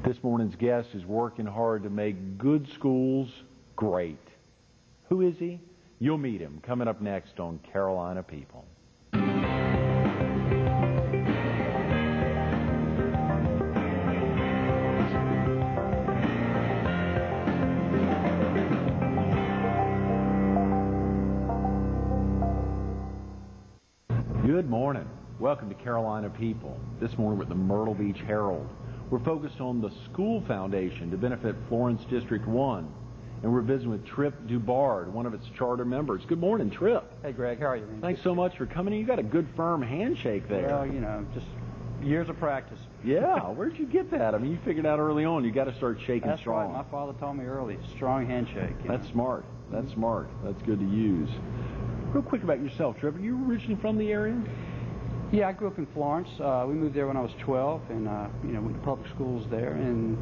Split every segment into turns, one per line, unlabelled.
This morning's guest is working hard to make good schools great. Who is he? You'll meet him coming up next on Carolina People. Good morning. Welcome to Carolina People. This morning with the Myrtle Beach Herald. We're focused on the school foundation to benefit Florence District 1. And we're visiting with Trip DuBard, one of its charter members. Good morning, Trip.
Hey, Greg. How are you, man?
Thanks so much for coming in. You got a good, firm handshake there.
Well, you know, just years of practice.
Yeah. Where'd you get that? I mean, you figured out early on you got to start shaking
That's
strong.
Right. My father taught me early. Strong handshake.
That's smart. That's smart. That's good to use. Real quick about yourself, Trip. Are you originally from the area?
Yeah, I grew up in Florence. We moved there when I was 12, and went to public schools there. And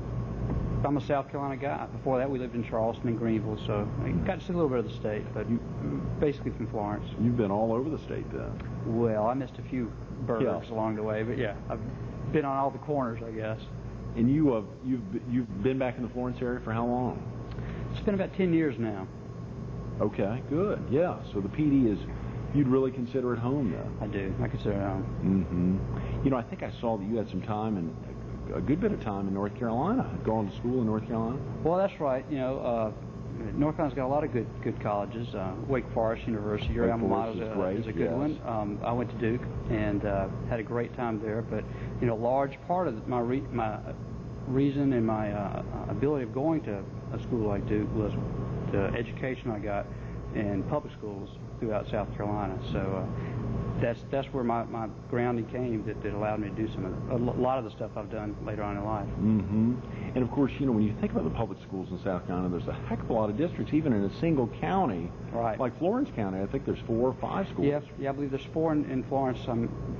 I'm a South Carolina guy. Before that, we lived in Charleston and Greenville, so I got to see a little bit of the state, but basically from Florence.
You've been all over the state then.
Well, I missed a few burgs along the way, but yeah, I've been on all the corners, I guess.
And you've been back in the Florence area for how long?
It's been about 10 years now.
Okay, good. Yeah, so the PD is. You'd really consider it home, then?
I do. I consider it home.
Mm-hmm. You know, I think I saw that you had some time, and a good bit of time in North Carolina, going to school in North Carolina.
Well, that's right. You know, North Carolina's got a lot of good colleges. Wake Forest University, your alma mater, is a good one. I went to Duke and had a great time there. But you know, a large part of my reason and my ability of going to a school like Duke was the education I got in public schools throughout South Carolina. So that's where my grounding came that allowed me to do a lot of the stuff I've done later on in life.
Mm-hmm. And of course, you know, when you think about the public schools in South Carolina, there's a heck of a lot of districts, even in a single county.
Right. Like
Florence County, I think there's 4 or 5 schools.
Yeah, I believe there's 4 in Florence,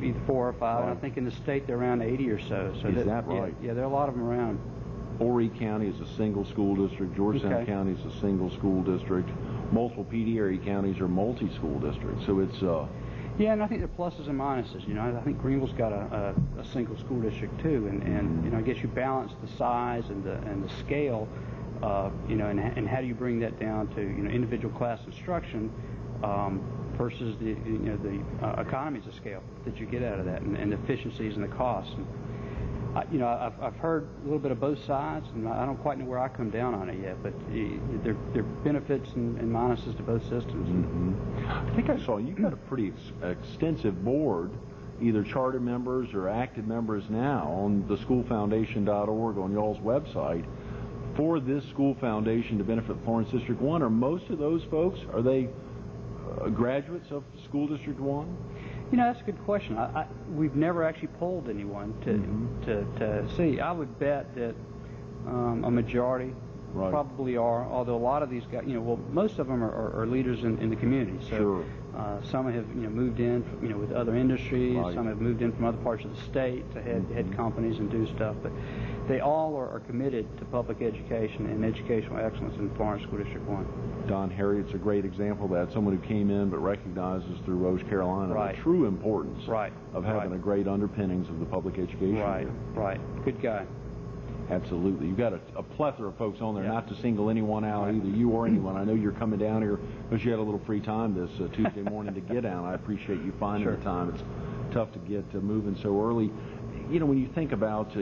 either 4 or 5, right. And I think in the state they're around 80 or so.
Is that right?
Yeah, there are a lot of them around.
Horry County is a single school district. Georgetown County is a single school district. Multiple PD area counties are multi-school districts. So it's
yeah, and I think there are pluses and minuses. You know, I think Greenville's got a single school district too, and you know, I guess you balance the size and the scale, you know, and how do you bring that down to individual class instruction versus the economies of scale that you get out of that, and the efficiencies and the costs. And, you know, I've heard a little bit of both sides, and I don't quite know where I come down on it yet, but there are benefits and minuses to both systems.
Mm-hmm. I think I saw you got a pretty extensive board, either charter members or active members now, on the schoolfoundation.org on y'all's website for this school foundation to benefit Florence District 1. Are most of those folks, are they graduates of School District 1?
You know, that's a good question. We've never actually polled anyone to see. I would bet that a majority probably are, although a lot of these guys, most of them are leaders in the community. So some have moved in with other industries. Right. Some have moved in from other parts of the state to head companies and do stuff. But they all are committed to public education and educational excellence in Florence School District 1.
Don Harriet's a great example of that, someone who came in but recognizes through Rose Carolina the true importance of having a great underpinnings of the public education.
Right. Good guy.
Absolutely. You've got a plethora of folks on there, not to single anyone out, either you or anyone. I know you're coming down here because you had a little free time this Tuesday morning to get down. I appreciate you finding the time. It's tough to get moving so early. You know, when you think about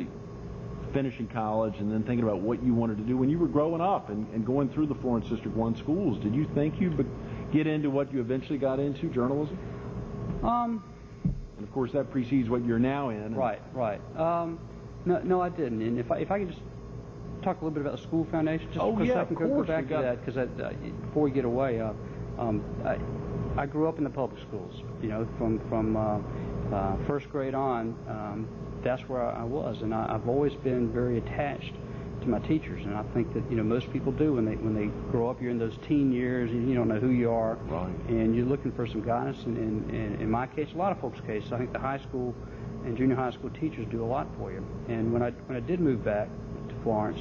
finishing college and then thinking about what you wanted to do when you were growing up and going through the Florence District 1 schools, did you think you'd get into what you eventually got into, journalism? And of course that precedes what you're now in.
Right. No, I didn't. And if I could just talk a little bit about the school foundation, just because I can go back to that, because before we get away, I grew up in the public schools. You know, from first grade on. That's where I was, and I've always been very attached to my teachers, and I think that most people do when they grow up. You're in those teen years, and you don't know who you are, and you're looking for some guidance. And in my case, a lot of folks' case, I think the high school and junior high school teachers do a lot for you. And when I did move back to Florence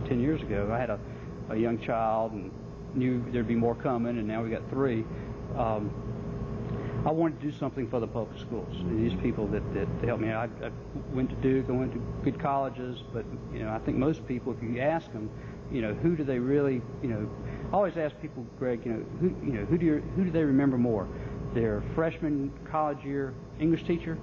10 years ago, I had a young child and knew there'd be more coming, and now we got 3. I wanted to do something for the public schools. These people that helped me. I went to Duke. I went to good colleges, but I think most people, if you ask them, who do they really, I always ask people, Greg, who do they remember more, their freshman college year English teacher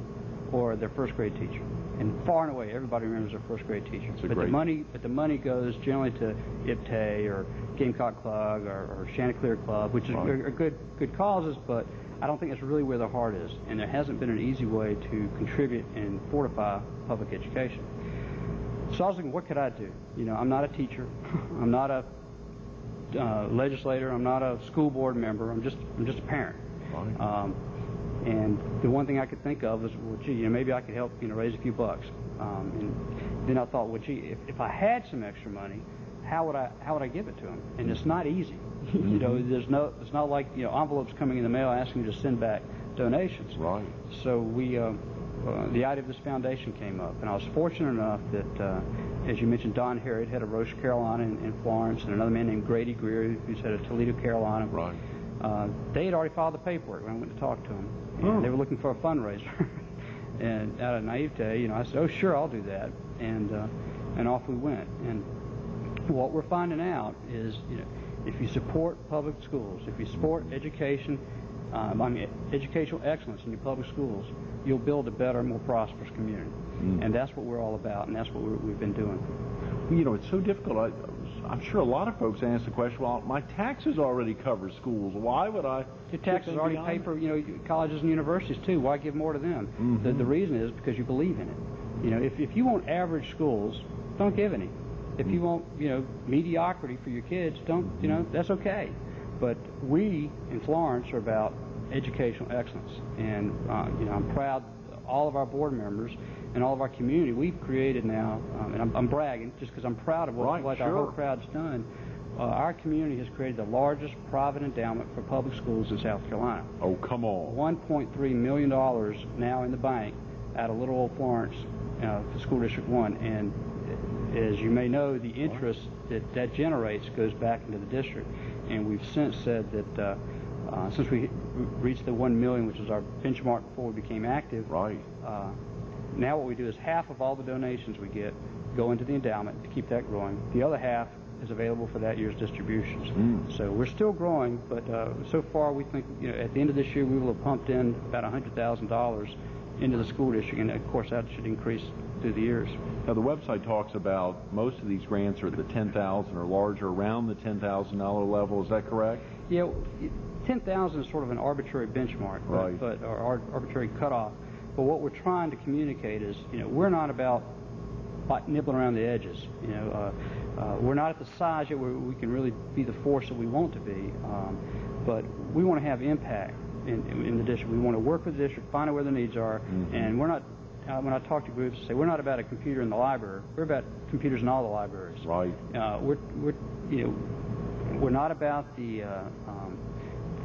or their first grade teacher? And far and away, everybody remembers their first grade teacher. But the money goes generally to IPTAY or Gamecock Club or Chanticleer Club, which are good causes, but I don't think that's really where the heart is. And there hasn't been an easy way to contribute and fortify public education. So I was thinking, what could I do? I'm not a teacher. I'm not a legislator. I'm not a school board member. I'm just a parent. Right. And the one thing I could think of was, well, gee, maybe I could help, raise a few bucks. And then I thought, well, gee, if I had some extra money, how would I give it to them? And it's not easy. It's not like envelopes coming in the mail asking you to send back donations.
Right.
So we the idea of this foundation came up, and I was fortunate enough that, as you mentioned, Don Harriet, head of Roche, Carolina in Florence, and another man named Grady Greer, who's head of Toledo, Carolina.
Right.
They had already filed the paperwork when I went to talk to them. And they were looking for a fundraiser. And out of naivete, I said, oh, sure, I'll do that. And off we went. And what we're finding out is, if you support public schools, if you support education, educational excellence in your public schools, you'll build a better, more prosperous community. And that's what we're all about, and that's what we've been doing.
It's so difficult. I'm sure a lot of folks ask the question, well, my taxes already cover schools. Why would I?
Your taxes already pay for, colleges and universities, too. Why give more to them? The reason is because you believe in it. If you want average schools, don't give any. If you want, mediocrity for your kids, don't, that's okay. But we in Florence are about educational excellence. And, I'm proud all of our board members and all of our community, we've created now, and I'm bragging just because I'm proud of what our whole crowd's done. Our community has created the largest private endowment for public schools in South Carolina.
Oh, come on.
$1.3 million now in the bank out of little old Florence, for School District 1. And as you may know, the interest that generates goes back into the district. And we've since said that since we reached the 1 million, which was our benchmark before we became active, now what we do is half of all the donations we get go into the endowment to keep that growing. The other half is available for that year's distributions. So we're still growing, but so far we think at the end of this year we will have pumped in about $100,000 into the school district, and of course that should increase through the years.
Now the website talks about most of these grants are at the $10,000 or larger, around the $10,000 level. Is that correct?
Yeah, 10,000 is sort of an arbitrary benchmark, or arbitrary cutoff. But what we're trying to communicate is, we're not about nibbling around the edges. We're not at the size yet where we can really be the force that we want to be. But we want to have impact in the district. We want to work with the district, find out where the needs are, and we're not. When I talk to groups, I say we're not about a computer in the library. We're about computers in all the libraries. Right. We're not about the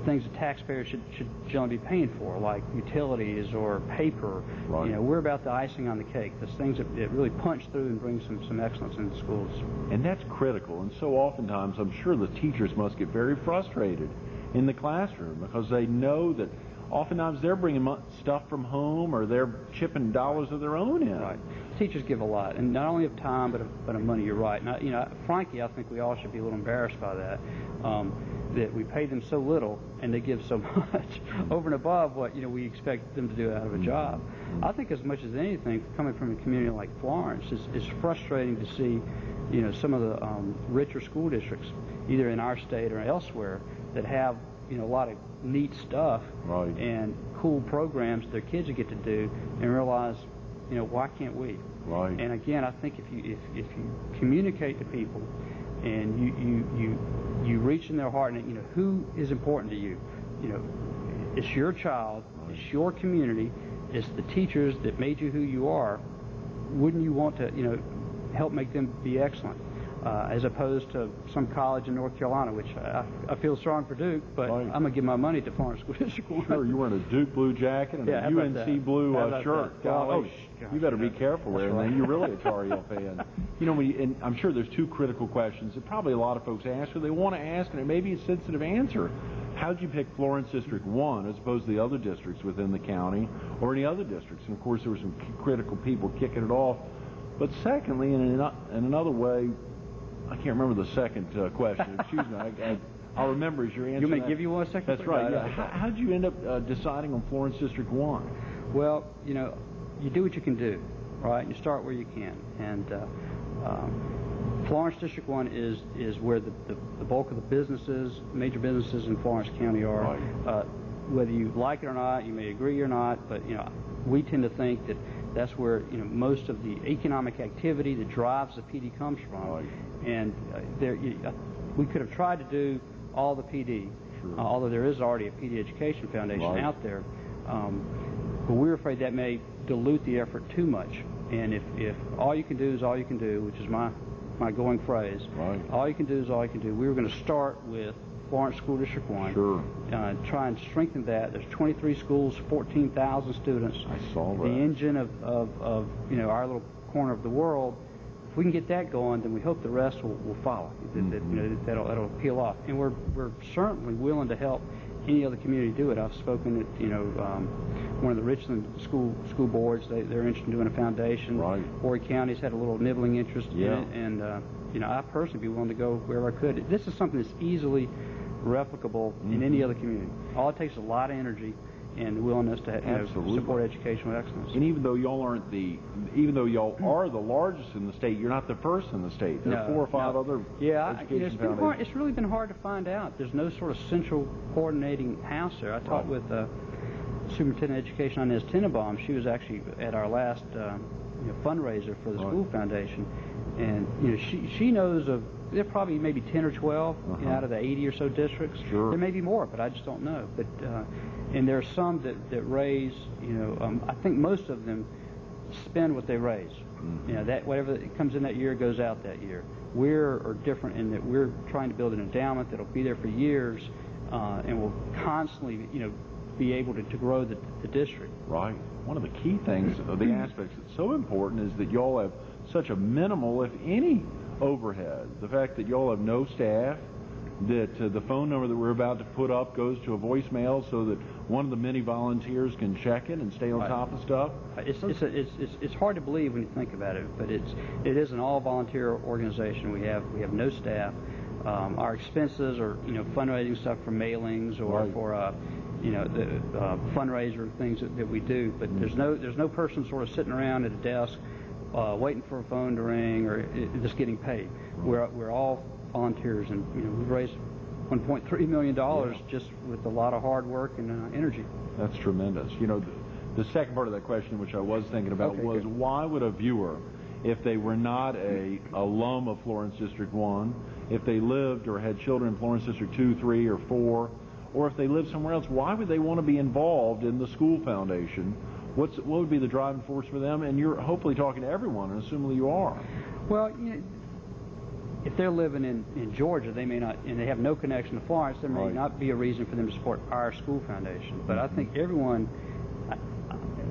things that taxpayers should generally be paying for, like utilities or paper. Right. We're about the icing on the cake, those things that really punch through and bring some excellence in the schools. And that's critical. And so oftentimes, I'm sure the teachers must get very frustrated in the classroom because they know that oftentimes they're bringing stuff from home or they're chipping dollars of their own in. Right. Teachers give a lot, and not only of time but of money. You're right. And frankly, I think we all should be a little embarrassed by that. That we pay them so little and they give so much over and above what we expect them to do out of a job. I think as much as anything, coming from a community like Florence, it's frustrating to see some of the richer school districts, either in our state or elsewhere, that have a lot of neat stuff and cool programs their kids get to do, and realize why can't we? Right. And again, I think if you communicate to people and you reach in their heart, and who is important to you, it's your child, it's your community, it's the teachers that made you who you are. Wouldn't you want to help make them be excellent? as opposed to some college in North Carolina, which I feel strong for Duke, but I'm going to give my money to Florence School District 1.
Sure, you're wearing a Duke blue jacket and a UNC blue shirt.
Gosh,
you better be careful there, man. You're really a Tar Heel fan. You know, and I'm sure there's two critical questions that probably a lot of folks ask, or they want to ask, and it may be a sensitive answer. How'd you pick Florence District 1 as opposed to the other districts within the county or any other districts? And, of course, there were some critical people kicking it off. But secondly, in another way, I can't remember the second question. Excuse me. I'll remember as your answer.
You may give you 1 second?
That's right. Yeah. How'd you end up deciding on Florence District 1?
Well, you know, you do what you can do, right? You start where you can. And Florence District 1 is where the bulk of the businesses, major businesses in Florence County are. Right. Whether you like it or not, you may agree or not, but, you know, we tend to think that that's where, you know, most of the economic activity that drives the PD comes from. Right. And we could have tried to do all the PD, sure. Although there is already a PD Education Foundation out there. But we're afraid that may dilute the effort too much. And if all you can do is all you can do, which is my going phrase, all you can do is all you can do, we were going to start with Florence School District 1.
Sure.
Try and strengthen that. There's 23 schools, 14,000 students.
I saw that.
The engine of you know, our little corner of the world. If we can get that going, then we hope the rest will follow. Mm-hmm. You know, that'll peel off. And we're certainly willing to help any other community do it. I've spoken at, you know, one of the Richland school boards. They're interested in doing a foundation.
Right.
Horry County's had a little nibbling interest in it, and you know, I personally be willing to go wherever I could. This is something that's easily replicable in any other community. All it takes is a lot of energy and willingness to support educational excellence.
And even though y'all are the largest in the state, you're not the first in the state. There are 4 or 5 other education foundations.
It's really been hard to find out. There's no sort of central coordinating house there. I talked with Superintendent of Education Inez Tenenbaum. She was actually at our last fundraiser for the school foundation, and you know, she knows of there are probably maybe 10 or 12 out of the 80 or so districts.
Sure.
There may be more, but I just don't know. But and there are some that raise, you know, I think most of them spend what they raise. You know, that whatever comes in that year goes out that year. We're different in that we're trying to build an endowment that'll be there for years, and will constantly, you know, be able to grow the district.
Right. One of the key things, the aspects that's so important, is that y'all have such a minimal, if any, overhead. The fact that y'all have no staff, that the phone number that we're about to put up goes to a voicemail so that one of the many volunteers can check it and stay on top of stuff. It's
hard to believe when you think about it, but it is an all-volunteer organization. We have no staff. Our expenses are, you know, fundraising stuff for mailings or for you know, the fundraiser things that we do. But there's no person sort of sitting around at a desk waiting for a phone to ring or just getting paid. We're all volunteers, and you know, we've raised $1.3 million just with a lot of hard work and energy.
That's tremendous. You know, the second part of that question, which I was thinking about, was why would a viewer, if they were not a alum of Florence District 1, if they lived or had children in Florence District 2, 3, or 4, or if they lived somewhere else, why would they want to be involved in the school foundation? What would be the driving force for them? And you're hopefully talking to everyone, and assuming you are.
Well, you know, if they're living in Georgia, they may not, and they have no connection to Florence, there may not be a reason for them to support our school foundation. But I think everyone,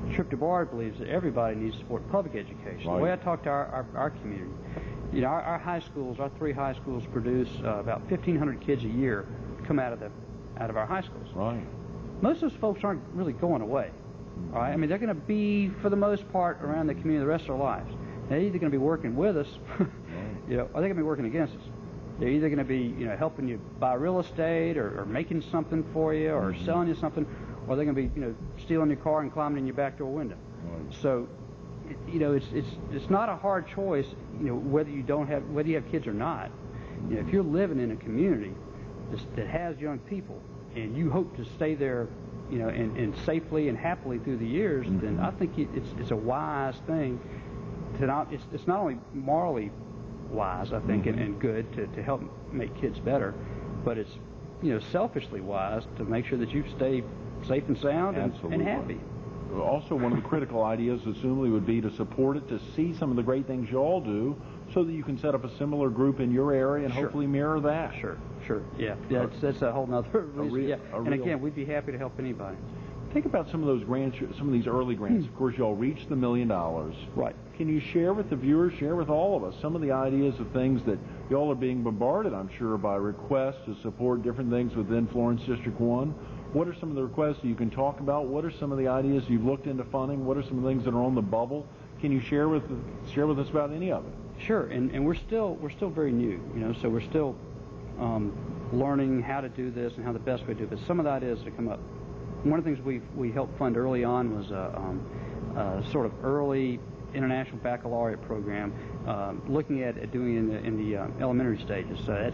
DuBard believes that everybody needs to support public education. The way I talk to our community, you know, our high schools, our 3 high schools produce about 1,500 kids a year come out of our high schools. Right. Most of those folks aren't really going away. All right. I mean, they're going to be, for the most part, around the community the rest of their lives. They're either going to be working with us, you know, or they're going to be working against us. They're either going to be, you know, helping you buy real estate or making something for you or selling you something, or they're going to be, you know, stealing your car and climbing in your back door window. So, you know, it's not a hard choice, you know, whether you have kids or not. You know, if you're living in a community that has young people and you hope to stay there, you know, and safely and happily through the years, then I think it's a wise thing to not. It's not only morally wise, I think, and good to help make kids better, but it's, you know, selfishly wise to make sure that you stay safe and sound and happy.
Also, one of the critical ideas, assumably, would be to support it, to see some of the great things you all do, so that you can set up a similar group in your area and hopefully mirror that.
Sure. Yeah. That's a whole nother reason. And again, we'd be happy to help anybody.
Think about some of those grants, some of these early grants. Of course, you all reached the $1 million.
Right.
Can you share with the viewers, share with all of us, some of the ideas of things that you all are being bombarded, I'm sure, by requests to support different things within Florence District 1? What are some of the requests that you can talk about? What are some of the ideas you've looked into funding? What are some of the things that are on the bubble? Can you share with us about any of it?
Sure. And we're still very new, so we're still learning how to do this and how the best way to do it. But some of the ideas that come up. One of the things we helped fund early on was a sort of early international baccalaureate program, looking at doing in the elementary stages. So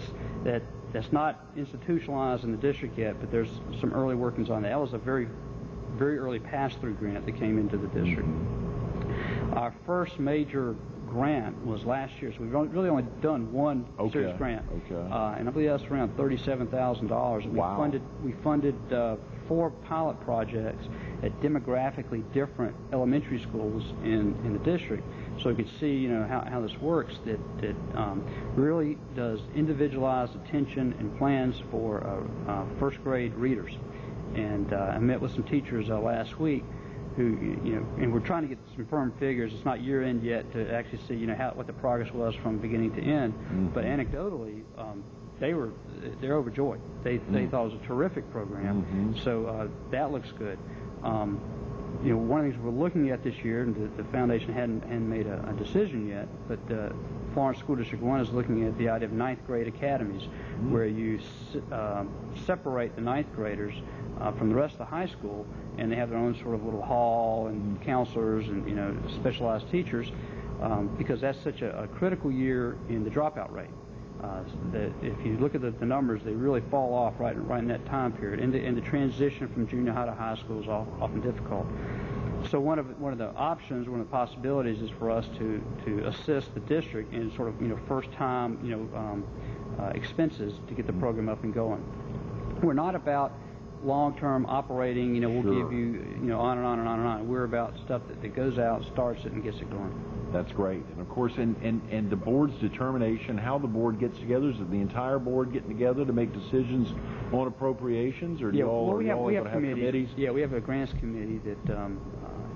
that's not institutionalized in the district yet, but there's some early workings on that. That was a very, very early pass-through grant that came into the district. Our first major grant was last year, so we've really only done one serious grant, and I believe that's around $37,000. And we funded 4 pilot projects at demographically different elementary schools in the district, so we could see how this works. That really does individualized attention and plans for first grade readers. And I met with some teachers last week who, and we're trying to get some firm figures. It's not year end yet to actually see, what the progress was from beginning to end. But anecdotally, they're overjoyed. They thought it was a terrific program. So that looks good. One of the things we're looking at this year, and the foundation hadn't made a decision yet, but Florence School District 1 is looking at the idea of 9th grade academies, where you separate the 9th graders from the rest of the high school, and they have their own sort of little hall and counselors and specialized teachers, because that's such a critical year in the dropout rate. That if you look at the numbers, they really fall off right in that time period, and the transition from junior high to high school is often difficult. So one of the options, one of the possibilities, is for us to assist the district in sort of first time expenses to get the program up and going. We're not about long-term operating, we'll give you, on and on and on and on. We're about stuff that goes out, starts it, and gets it going.
That's great. And of course, and the board's determination, how the board gets together, is it the entire board getting together to make decisions on appropriations, or do you all,
we have
committees?
Yeah, we have a grants committee that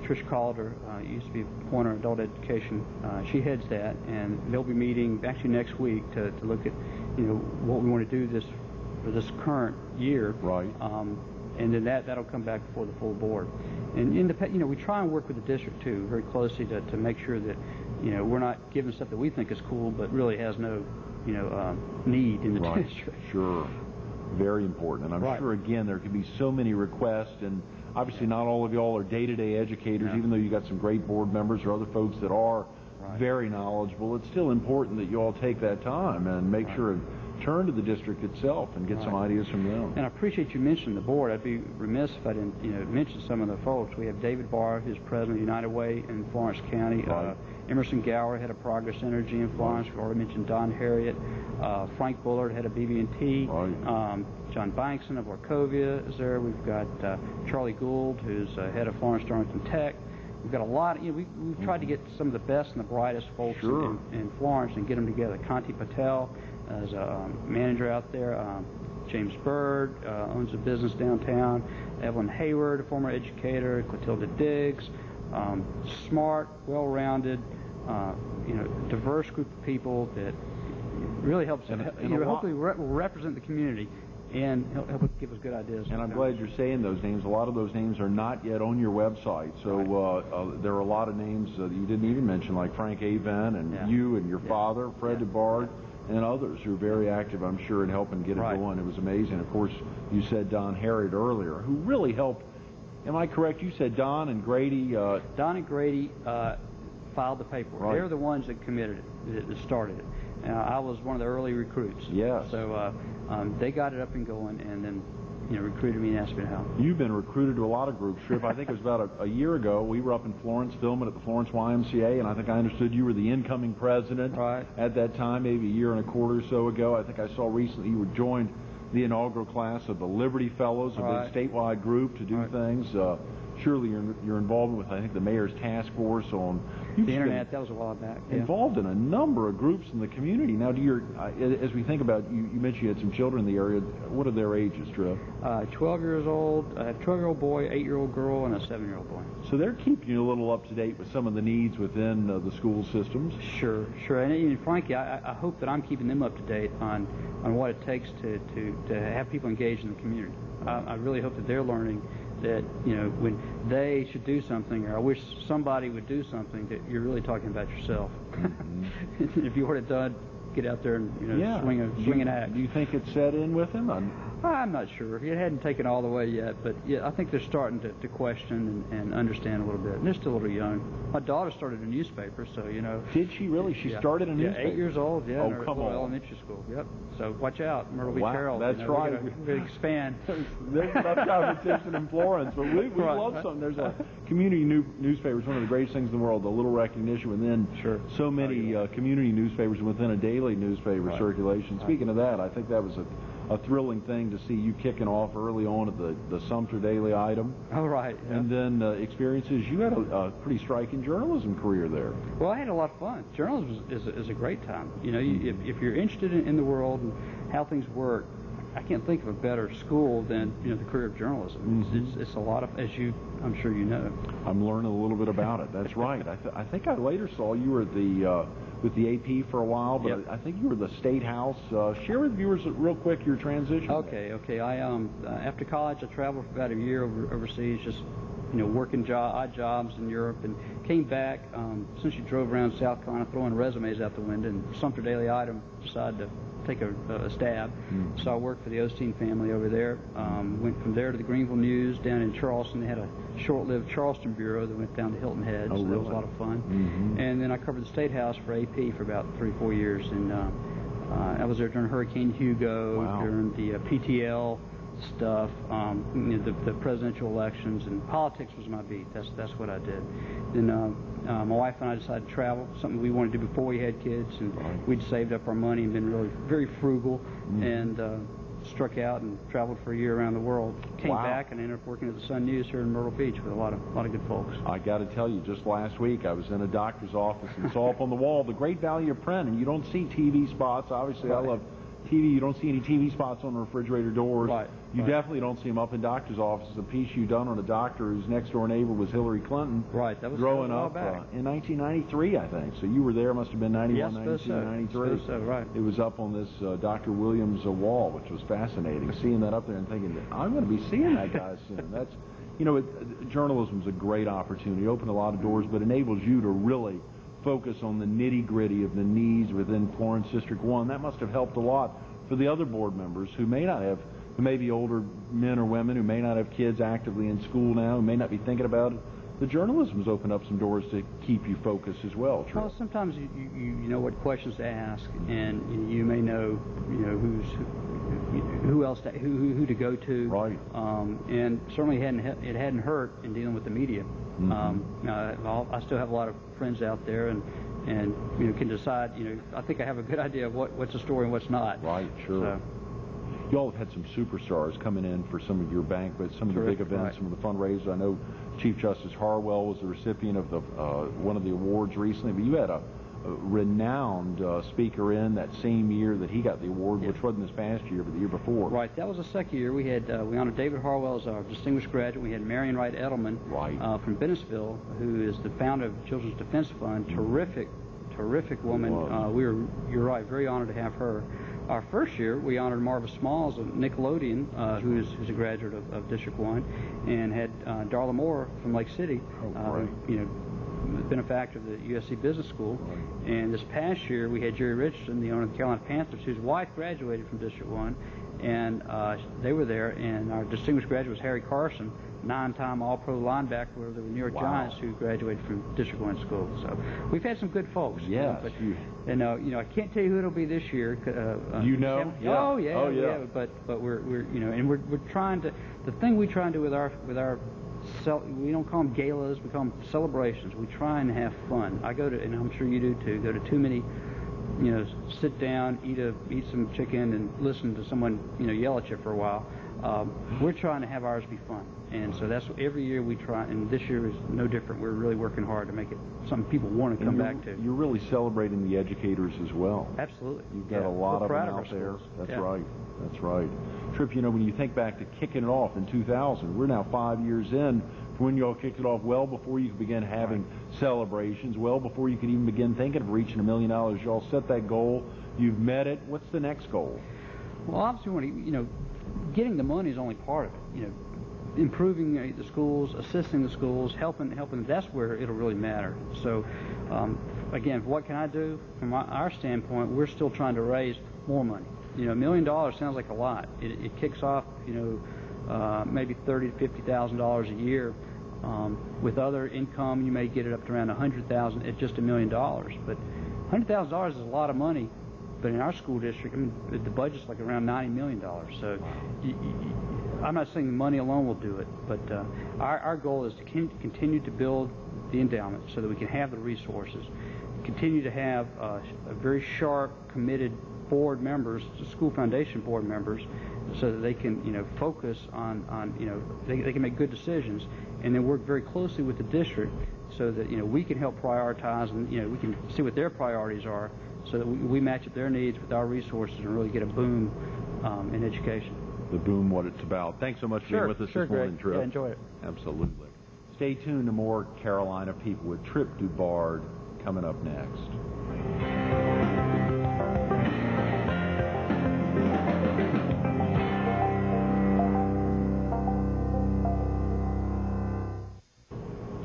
Trish Calder used to be Pointer Adult Education. She heads that, and they'll be meeting actually next week to look at, what we want to do for this current year.
Right.
And then that'll come back before the full board. And we try and work with the district too very closely to make sure that we're not giving stuff that we think is cool but really has no need in the district.
Sure. Very important. And I'm sure again there could be so many requests, and obviously not all of y'all are day-to-day educators, even though you got some great board members or other folks that are very knowledgeable. It's still important that you all take that time and make sure and turn to the district itself and get some ideas from them.
And I appreciate you mentioning the board. I'd be remiss if I didn't mention some of the folks. We have David Barr, who's president of United Way in Florence County. Emerson Gower, head of Progress Energy in Florence. We've already mentioned Don Harriet. Frank Bullard, head of BB&T. John Bankson of Wachovia is there. We've got Charlie Gould, who's head of Florence Darlington Tech. We've got a lot. We've tried to get some of the best and the brightest folks in Florence and get them together. Kanti Patel is a manager out there. James Bird owns a business downtown. Evelyn Hayward, a former educator. Clotilda Diggs. Smart, well-rounded, diverse group of people that really helps hopefully represent the community and help give us good ideas.
And I'm glad you're saying those names. A lot of those names are not yet on your website. So there are a lot of names that you didn't even mention, like Frank Avon and you and your father, Fred DuBard, and others who are very active, I'm sure, in helping get it going. It was amazing. Of course, you said Don Harriet earlier, who really helped. Am I correct? You said Don and Grady.
Don and Grady filed the paperwork. They're the ones that committed it, that started it. I was one of the early recruits.
Yes.
So they got it up and going, and then recruited me and asked me to help.
You've been recruited to a lot of groups, Tripp. I think it was about a year ago. We were up in Florence filming at the Florence YMCA, and I think I understood you were the incoming president at that time, maybe a year and a quarter or so ago. I think I saw recently you were joined the inaugural class of the Liberty Fellows, a big statewide group to do things. Surely your involvement with, I think, the mayor's task force on
the internet. That was a while back.
Involved in a number of groups in the community. Now, as we think about, you mentioned you had some children in the area. What are their ages, Trev?
12 years old, a 12-year-old boy, 8-year-old girl, and a 7-year-old boy.
So they're keeping you a little up to date with some of the needs within the school systems.
Sure. And frankly, I hope that I'm keeping them up to date on what it takes to have people engaged in the community. I really hope that they're learning that, when they should do something, or I wish somebody would do something, that you're really talking about yourself. Mm-hmm. If you want it done, get out there and swing an axe.
Do you think it's set in with him?
I'm not sure. It hadn't taken all the way yet, but I think they're starting to question and understand a little bit. And they're still a little young. My daughter started a newspaper, so
Did she really? She started a newspaper?
Yeah, 8 years old. Yeah,
oh,
in her
come on.
elementary school. Yep. So watch out, Myrtle Beach Herald.
That's right.
We're going to expand.
There's enough competition in Florence, but we love something. There's a community newspaper. It's one of the greatest things in the world. The little recognition within so many community newspapers within a daily newspaper circulation. Speaking of that, I think that was a thrilling thing to see you kicking off early on at the Sumter Daily Item.
Oh, right. Yeah.
And then experiences. You had a pretty striking journalism career there.
Well, I had a lot of fun. Journalism is a great time. If you're interested in the world and how things work, I can't think of a better school than the career of journalism. Mm-hmm. It's a lot of, as I'm sure you know.
I'm learning a little bit about it. That's right. I think I later saw you were with the AP for a while, but I think you were the State House. Share with viewers real quick your transition.
Okay. I after college, I traveled for about a year overseas, just working odd jobs in Europe, and came back. Since you drove around South Carolina throwing resumes out the window, and Sumter Daily Item decided to take a stab. So I worked for the Osteen family over there. Went from there to the Greenville News down in Charleston. They had a short-lived Charleston bureau that went down to Hilton Head.
Oh,
so
really?
that was a lot of fun. Mm-hmm. And then I covered the State House for AP for about 3-4 years. And I was there during Hurricane Hugo, during the PTL stuff, the presidential elections, and politics was my beat. That's what I did. Then my wife and I decided to travel, something we wanted to do before we had kids, and we'd saved up our money and been really very frugal, and struck out and traveled for a year around the world. Came back and ended up working at the Sun News here in Myrtle Beach with a lot of good folks.
I got to tell you, just last week I was in a doctor's office and saw up on the wall the great value of print, and you don't see TV spots. Obviously, I love TV. You don't see any TV spots on the refrigerator doors. You definitely don't see them up in doctor's offices. The piece you done on a doctor whose next door neighbor was Hillary Clinton.
Right. That was
growing up in 1993, I think. So you were there. Must have been 91, 92, 93.
So, right.
It was up on this Dr. Williams wall, which was fascinating. Seeing that up there and thinking, I'm going to be seeing that guy soon. That's, journalism's a great opportunity. It opened a lot of doors, but enables you to really focus on the nitty-gritty of the needs within Florence District 1. That must have helped a lot for the other board members who may be older men or women who may not have kids actively in school now, who may not be thinking about it. The journalism's opened up some doors to keep you focused as well. True.
Well, sometimes you know what questions to ask, and you may know who to go to. Right. And certainly it hadn't hurt in dealing with the media. Mm-hmm. I still have a lot of friends out there, and can decide. I think I have a good idea of what's a story and what's not.
Right. Sure. So, you all have had some superstars coming in for some of your banquets, some of the big events, some of the fundraisers. I know Chief Justice Harwell was the recipient of one of the awards recently, but you had a renowned speaker in that same year that he got the award, which wasn't this past year, but the year before. Right.
That was the second year. We had we honored David Harwell as our distinguished graduate. We had Marion Wright Edelman from Bennettsville, who is the founder of Children's Defense Fund. Terrific woman. You're right, very honored to have her. Our first year, we honored Marva Smalls of Nickelodeon, who's a graduate of District 1, and had Darla Moore from Lake City, benefactor of the USC Business School. And this past year, we had Jerry Richardson, the owner of the Carolina Panthers, whose wife graduated from District 1, and they were there. And our distinguished graduate was Harry Carson, 9-time All-Pro linebacker of the New York Giants, who graduated from District 1 school. So we've had some good folks.
Yeah.
And I can't tell you who it'll be this year. Oh yeah. But we're and we're trying to. The thing we try and do with our we don't call them galas, we call them celebrations. We try and have fun. I go to, and I'm sure you do too, go to too many, sit down, eat some chicken and listen to someone, yell at you for a while. We're trying to have ours be fun. And so that's every year we try, and this year is no different. We're really working hard to make it something people want to come back to.
You're really celebrating the educators as well.
Absolutely.
You've got a lot of them out there. That's right. That's right. Tripp, when you think back to kicking it off in 2000, we're now 5 years in from when you all kicked it off, well before you could begin having celebrations, well before you could even begin thinking of reaching $1 million. You all set that goal. You've met it. What's the next goal?
Well, obviously, getting the money is only part of it. Improving the schools, assisting the schools, helping. That's where it'll really matter. So, again, what can I do? From our standpoint, we're still trying to raise more money. $1 million sounds like a lot. It kicks off, maybe $30,000 to $50,000 a year. With other income, you may get it up to around $100,000 at just $1 million. But $100,000 is a lot of money. But in our school district, the budget's like around $90 million. So I'm not saying money alone will do it, but our goal is to continue to build the endowment so that we can have the resources, continue to have a very sharp, committed board members, school foundation board members, so that they can focus on they can make good decisions, and then work very closely with the district so that we can help prioritize, and we can see what their priorities are, so that we match up their needs with our resources and really get a boom in education.
The boom, what it's about. Thanks so much for being with us this morning, Tripp.
Yeah, enjoy it.
Absolutely. Stay tuned to more Carolina People with Tripp DuBard coming up next.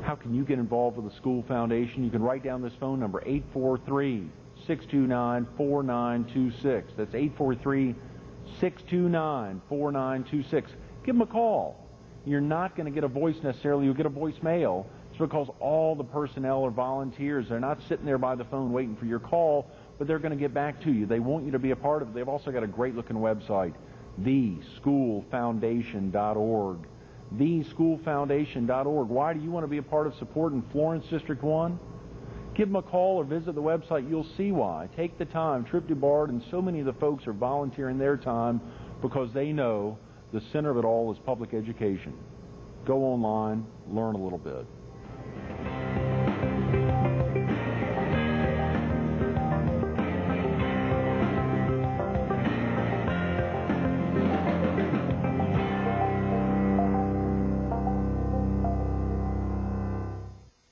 How can you get involved with the school foundation? You can write down this phone number, 843-629-4926. That's 843-629-4926. Give them a call. You're not going to get a voice necessarily. You'll get a voicemail. It's because all the personnel are volunteers. They're not sitting there by the phone waiting for your call, but they're going to get back to you. They want you to be a part of it. They've also got a great-looking website, theschoolfoundation.org. theschoolfoundation.org. Why do you want to be a part of supporting Florence District 1? Give them a call or visit the website. You'll see why. Take the time. Tripp DuBard and so many of the folks are volunteering their time because they know the center of it all is public education. Go online, learn a little bit.